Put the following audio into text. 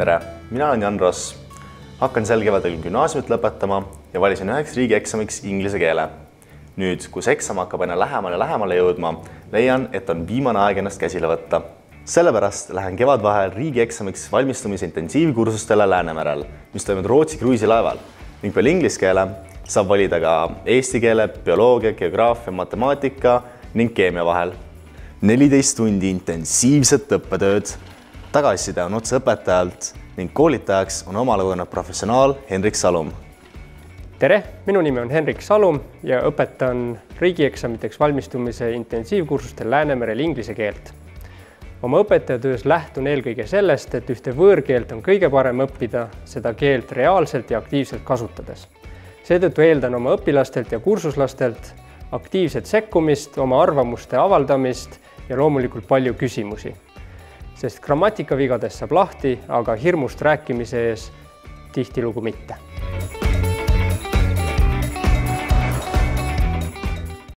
tere, mina olen Jan Ross. Hakkan sel kevadel gümnaasiumit lõpetama ja valisin üheks riigieksamiks inglise keele. Nüüd, kus eksam hakkab aina lähemale jõudma, leian, et on viimane aeg ennast käsile võtta. Sellepärast lähen kevadvahel riigieksamiks valmistumise intensiivkursustele Läänemerel, mis toimub Rootsi kruiisilaeval ning peale inglise keele saab valida ka eesti keele, bioloogia, geograafia, matemaatika ning keemia vahel. 14 tundi intensiivset õppetööd, tagasiside on otse õpetajalt ning koolitajaks on omalugune professionaal Henrik Salum. Tere, minu nimi on Henrik Salum ja õpetan riigieksamiteks valmistumise intensiivkursustel Läänemerel inglise keelt. Oma õpetajatöös lähtun eelkõige sellest, et ühte võõrkeelt on kõige parem õppida seda keelt reaalselt ja aktiivselt kasutades. Seetõttu eeldan oma õpilastelt ja kursuslastelt aktiivset sekkumist, oma arvamuste avaldamist ja loomulikult palju küsimusi. Sest grammatikavigadest saab lahti, aga hirmust rääkimise ees tihtilugu mitte.